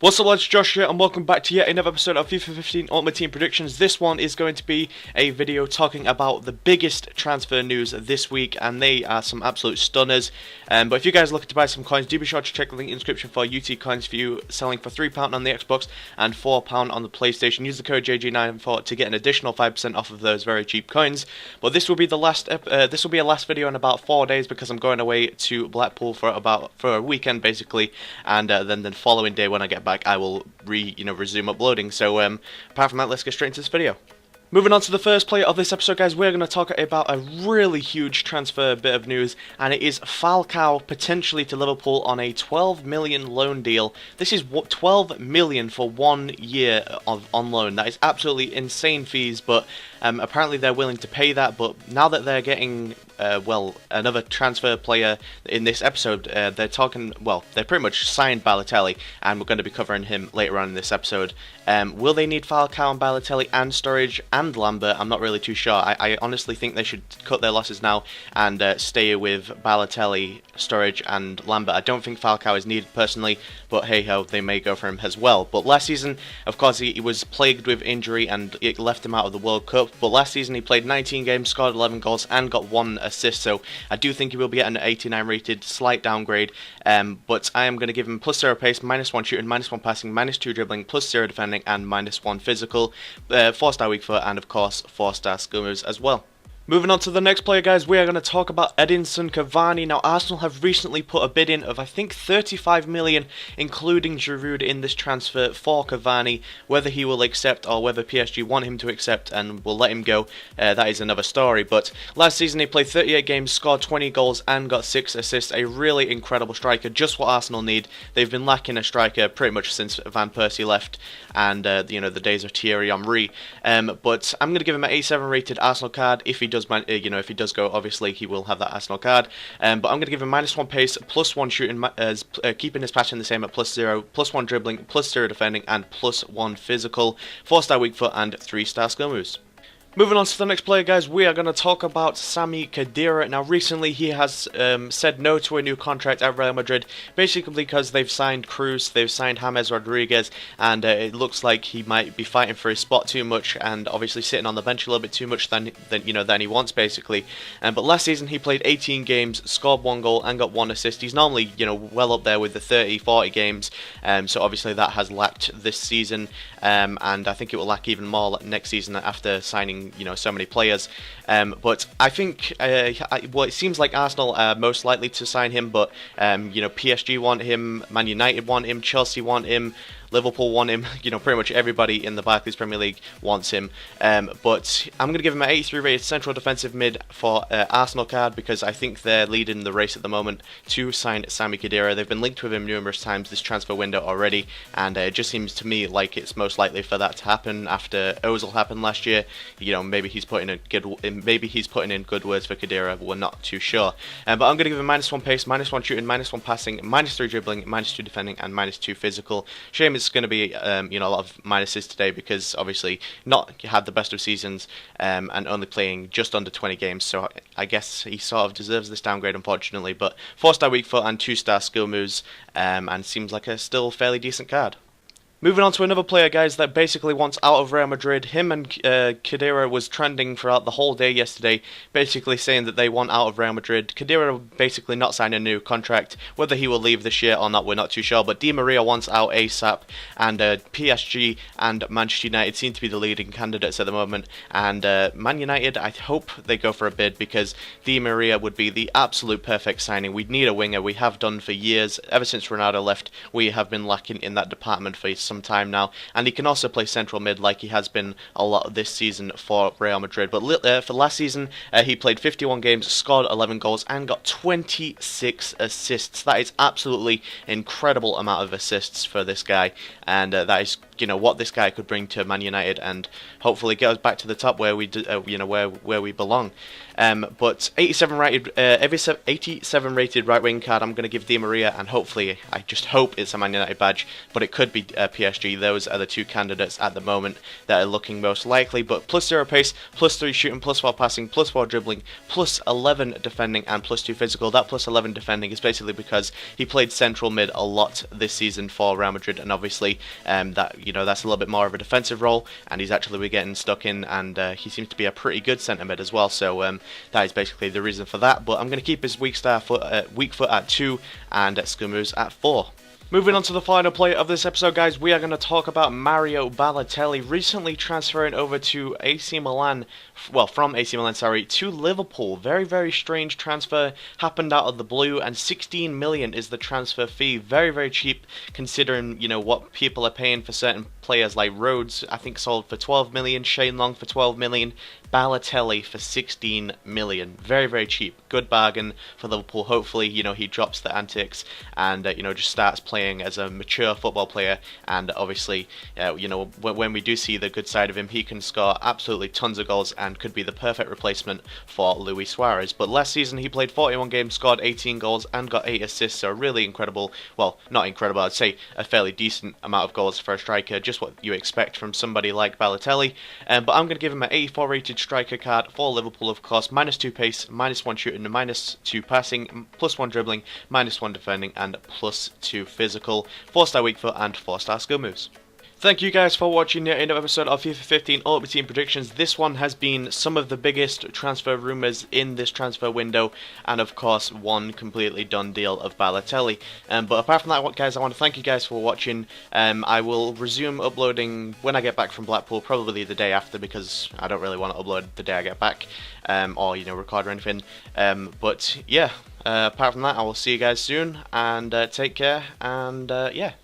What's up lads, Josh here and welcome back to yet another episode of FIFA 15 Ultimate Team Predictions. This one is going to be a video talking about the biggest transfer news this week, and they are some absolute stunners. But if you guys are looking to buy some coins, do be sure to check the link in the description for UT coins for you, selling for £3 on the Xbox and £4 on the PlayStation. Use the code JG9 to get an additional 5% off of those very cheap coins. But this will be the last a last video in about 4 days because I'm going away to Blackpool for a weekend basically, and then the following day when I get back I will resume uploading. So apart from that, let's get straight into this video. Moving on to the first player of this episode, guys, we're going to talk about a really huge transfer bit of news, and it is Falcao potentially to Liverpool on a 12 million loan deal. This is 12 million for 1 year on loan. That is absolutely insane fees, but apparently they're willing to pay that. But now that they're getting another transfer player in this episode, they're pretty much signed Balotelli, and we're going to be covering him later on in this episode. Will they need Falcao and Balotelli and Sturridge and Lambert? I'm not really too sure. I honestly think they should cut their losses now and stay with Balotelli, Sturridge and Lambert. I don't think Falcao is needed personally, but hey ho, they may go for him as well. But last season, of course, he was plagued with injury and it left him out of the World Cup. But last season he played 19 games, scored 11 goals and got 1 assist, so I do think he will be at an 89 rated, slight downgrade. But I am going to give him +0 pace, -1 shooting, -1 passing, -2 dribbling, +0 defending and -1 physical, 4-star weak foot, and of course 4-star skill moves as well. Moving on to the next player, guys, we are going to talk about Edinson Cavani. Now, Arsenal have recently put a bid in of, I think, 35 million, including Giroud, in this transfer for Cavani. Whether he will accept or whether PSG want him to accept and will let him go, that is another story. But last season he played 38 games, scored 20 goals and got 6 assists. A really incredible striker, just what Arsenal need. They've been lacking a striker pretty much since Van Persie left and the days of Thierry Henry. But I'm going to give him an 87 rated Arsenal card. If he does go, obviously he will have that Arsenal card. But I'm going to give him -1 pace, +1 shooting, keeping his passing the same at +0, +1 dribbling, +0 defending, and +1 physical, 4-star weak foot, and 3-star skill moves. Moving on to the next player, guys, we are going to talk about Sami Khedira. Now, recently he has said no to a new contract at Real Madrid, basically because they've signed Cruz, they've signed James Rodriguez, and it looks like he might be fighting for his spot too much, and obviously sitting on the bench a little bit too much than he wants, basically. But last season he played 18 games, scored 1 goal, and got 1 assist. He's normally well up there with the 30-40 games, so obviously that has lacked this season, and I think it will lack even more next season after signing so many players. But I think it seems like Arsenal are most likely to sign him, but PSG want him, Man United want him, Chelsea want him, Liverpool want him, pretty much everybody in the Barclays Premier League wants him. But I'm going to give him an 83 rated central defensive mid for Arsenal card because I think they're leading the race at the moment to sign Sami Khedira. They've been linked with him numerous times this transfer window already, and it just seems to me like it's most likely for that to happen after Ozil happened last year. Maybe he's putting in good words for Khedira, but we're not too sure. But I'm going to give him -1 pace, -1 shooting, -1 passing, -3 dribbling, -2 defending, and -2 physical. Shame it's going to be a lot of minuses today because obviously not had the best of seasons and only playing just under 20 games, so I guess he sort of deserves this downgrade, unfortunately. But 4-star weak foot and 2-star skill moves, and seems like a still fairly decent card. Moving on to another player, guys, that basically wants out of Real Madrid. Him and Khedira was trending throughout the whole day yesterday, basically saying that they want out of Real Madrid. Khedira basically not signing a new contract. Whether he will leave this year or not, we're not too sure. But Di Maria wants out ASAP, and PSG and Manchester United seem to be the leading candidates at the moment. And Man United, I hope they go for a bid because Di Maria would be the absolute perfect signing. We need a winger. We have done for years. Ever since Ronaldo left, we have been lacking in that department for some time now, and he can also play central mid like he has been a lot this season for Real Madrid. But for last season he played 51 games, scored 11 goals and got 26 assists. That is absolutely incredible amount of assists for this guy, and that is you know, what this guy could bring to Man United and hopefully get us back to the top where we you know, where we belong. But 87 rated right wing card I'm going to give Di Maria, and hopefully, I just hope it's a Man United badge, but it could be PSG. Those are the two candidates at the moment that are looking most likely. But plus 0 pace, plus 3 shooting, plus 4 passing, plus 4 dribbling, plus 11 defending, and plus 2 physical. That plus 11 defending is basically because he played central mid a lot this season for Real Madrid, and obviously that, you know, that's a little bit more of a defensive role, and he's actually been getting stuck in, and he seems to be a pretty good centre mid as well. So that is basically the reason for that. But I'm going to keep his weak foot at 2 and skill moves at 4. Moving on to the final player of this episode, guys, we are going to talk about Mario Balotelli, recently transferring over to AC Milan, well, from AC Milan, sorry, to Liverpool. Very, very strange transfer, happened out of the blue, and 16 million is the transfer fee. Very, very cheap, considering, you know, what people are paying for certain players like Rhodes, I think sold for 12 million, Shane Long for 12 million, Balotelli for 16 million. Very, very cheap. Good bargain for Liverpool. Hopefully, you know, he drops the antics and, you know, just starts playing as a mature football player. And obviously, you know, when we do see the good side of him, he can score absolutely tons of goals and could be the perfect replacement for Luis Suarez. But last season, he played 41 games, scored 18 goals and got 8 assists. So really incredible. Well, not incredible, I'd say a fairly decent amount of goals for a striker. Just what you expect from somebody like Balotelli. But I'm going to give him an 84 rated striker card for Liverpool, of course. Minus 2 pace, minus 1 shooting, minus 2 passing, plus 1 dribbling, minus 1 defending, and plus 2 physical. 4-star weak foot and 4-star skill moves. Thank you guys for watching yet another episode of FIFA 15 Ultimate Team Predictions. This one has been some of the biggest transfer rumours in this transfer window, and of course one completely done deal of Balotelli. But apart from that, guys, I want to thank you guys for watching. I will resume uploading when I get back from Blackpool, probably the day after, because I don't really want to upload the day I get back, or, you know, record or anything. But yeah, apart from that, I will see you guys soon, and take care, and yeah.